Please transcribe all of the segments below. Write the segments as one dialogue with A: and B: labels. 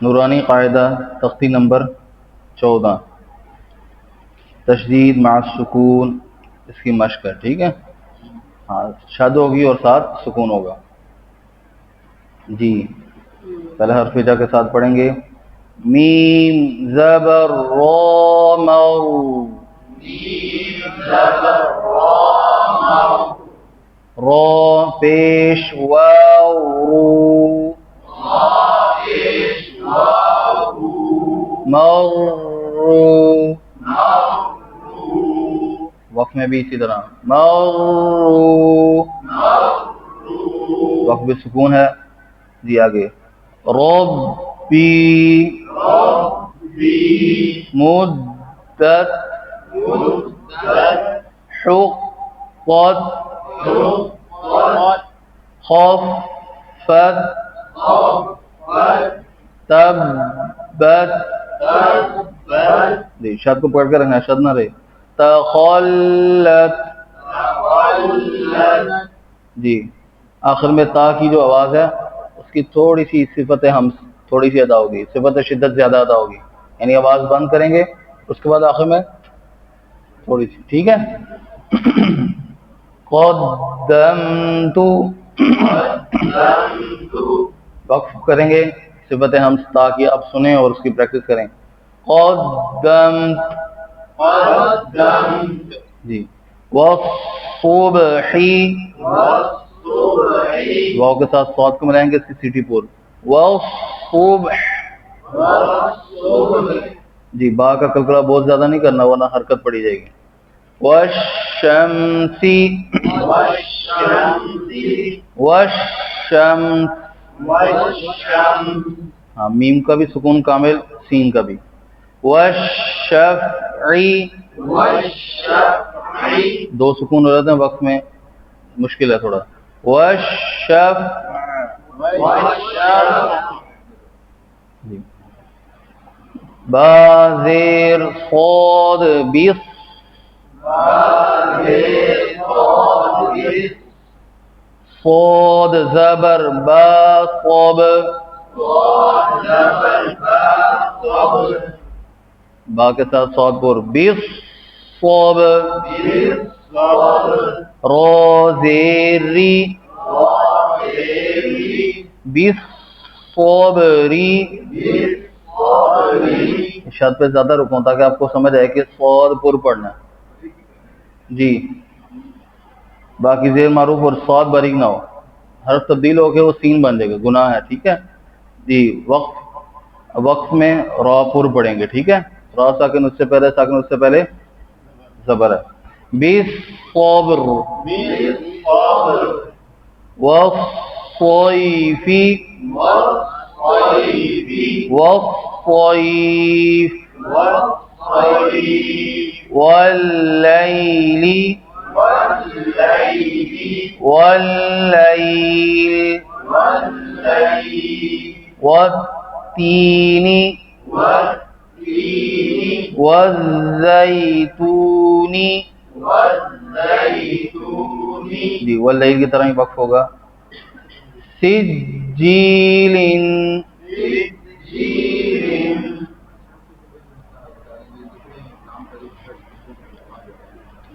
A: نورانی قاعدہ تختی نمبر 14، تشدید مع السکون، اس کی مشق ہے، ٹھیک ہے؟ ہاں، شد ہوگی اور ساتھ سکون ہوگا. جی پہلے حرف ہجا کے ساتھ پڑھیں گے. میم زبر را مو، را پیش واو رو، مر، وقت میں بھی اسی طرح مر، وقت بھی سکون ہے. جی آگے. ربی مدت حقت خفت تبت. جی شد کو پڑھ کر رکھنا، شد نہ رہے. تخلت. جی آخر میں تا کی جو آواز ہے اس کی تھوڑی سی صفت ہم تھوڑی سی ادا ہوگی، صفت شدت زیادہ ادا ہوگی، یعنی آواز بند کریں گے اس کے بعد آخر میں تھوڑی سی، ٹھیک ہے؟ قدمت، وقف کریں گے صفت ہم تاکہ آپ سنیں اور اس کی پریکٹس کریں. قدمت. جی والصبح، واو کے ساتھ صاد کو ملائیں گے، اس کی سیٹی پور. والصبح. جی با کا کلکلا بہت زیادہ نہیں کرنا ورنہ حرکت پڑی جائے گی. والشمس، والشمس. ہاں میم کا بھی سکون کامل، سین کا بھی. والشفع، دو سکون ہو جاتے ہیں وقت میں، مشکل ہے تھوڑا. والشفع. جی بازیر صاد بیس، صاد زبر با صاب، با کے ساتھ صاد پر بیس صاب. را زیری بیس صابری. شاد پہ زیادہ رکوں تاکہ آپ کو سمجھ آئے کہ صاد پر پڑھنا ہے. جی باقی زیر معروف اور صاد باریک نہ ہو، حرف تبدیل ہو کے وہ سین بن جائے گا، گناہ ہے، ٹھیک ہے؟ جی وقف میں را پر پڑھیں گے، ٹھیک ہے؟ را ساکن اس سے پہلے، ساکن اس سے پہلے زبر ہے. بالصبر والصیف والصیف واللیل واللیل والتین والزیتون. جی واللیل کی طرح ہی وقف ہوگا. سجیل.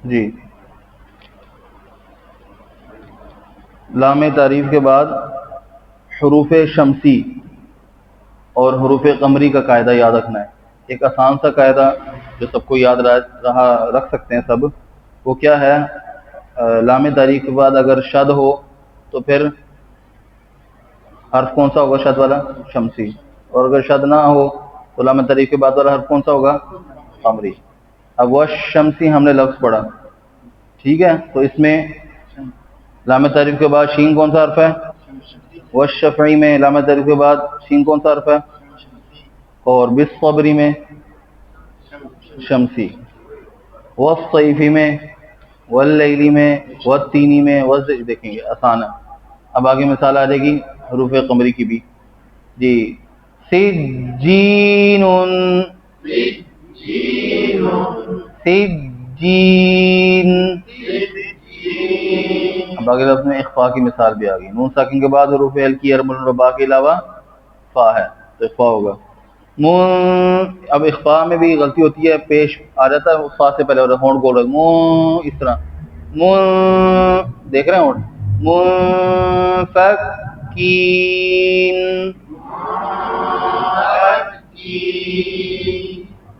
A: جی لام تعریف کے بعد حروف شمسی اور حروف قمری کا قاعدہ یاد رکھنا ہے. ایک آسان سا قاعدہ جو سب کو یاد رکھ سکتے ہیں سب، وہ کیا ہے؟ لام تعریف کے بعد اگر شد ہو تو پھر حرف کون سا ہوگا؟ شد والا، شمسی. اور اگر شد نہ ہو تو لام تعریف کے بعد والا حرف کون سا ہوگا؟ قمری. اب وہ شمسی ہم نے لفظ پڑھا، ٹھیک ہے؟ تو اس میں لام تعریف کے بعد شین کون سا حرف ہے؟ والشفعی میں لام تعریف کے بعد شین کون سا حرف ہے؟ اور بالصبری میں شمسی. والصیفی میں، واللیلی میں، والتینی میں، دیکھیں گے آسان ہے. اب آگے مثال آ جائے گی حروف قمری کی بھی. جی سجین، سجین. اب آگے لفظ میں اخفا کی مثال بھی آ گئی. نون ساکن کے بعد حروف ہلکی ارمل اور با کے علاوہ فا ہے، تو اخفا ہوگا. اب اخفا میں بھی غلطی ہوتی ہے, پیش آ جاتا ہے فا سے پہلے, ہونٹ گول رہا اس طرح دیکھ رہے ہیں ہونٹ منفکین.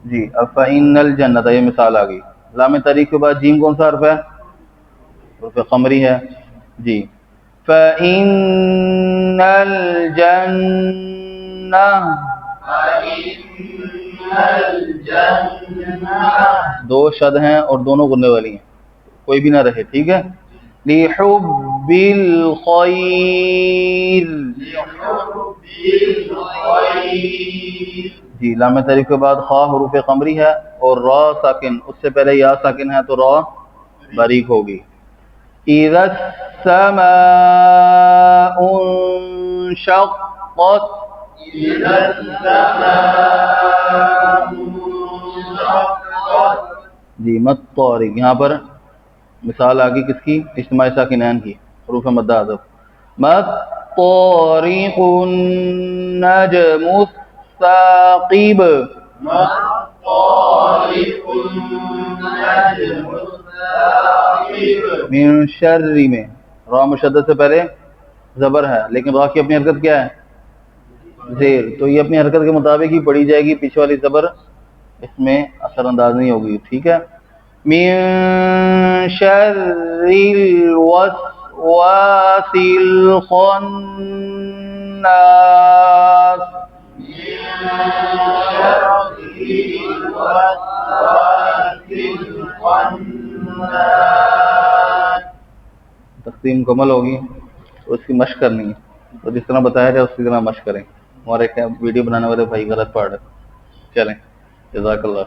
A: جی اب فإن الجنت, یہ مثال آ گئی. لام تاریخ کے بعد جیم کون سا حرف ہے؟ حرف قمری ہے. جی فإن الجنہ, دو شد ہیں اور دونوں غننے والی ہیں, کوئی بھی نہ رہے, ٹھیک ہے. لحب الخیر, جی لام تعریف کے بعد خا حروف قمری ہے اور را ساکن, اس سے پہلے یا ساکن ہے تو را باریک ہوگی. اذا السماء انشقت, جی مت طارق, یہاں پر مثال آ گئی کس کی؟ اجتماعی ساکنین کی, حروف مد حذف. مت طارق النجم الثاقب, من شر میں را مشدد سے پہلے زبر ہے, لیکن را کی اپنی حرکت کیا ہے؟ زیر, تو یہ اپنی حرکت کے مطابق ہی پڑھی جائے گی, پیچھے والی زبر اس میں اثر انداز نہیں ہوگی, ٹھیک ہے. من شر الوسواس الخناس, تقسیم مکمل ہوگی تو اس کی مشق کرنی ہے, تو جس طرح بتایا جائے اسی طرح مشق کریں. ہمارے ویڈیو بنانے والے بھائی غلط پڑھ رہے, چلیں جزاک اللہ.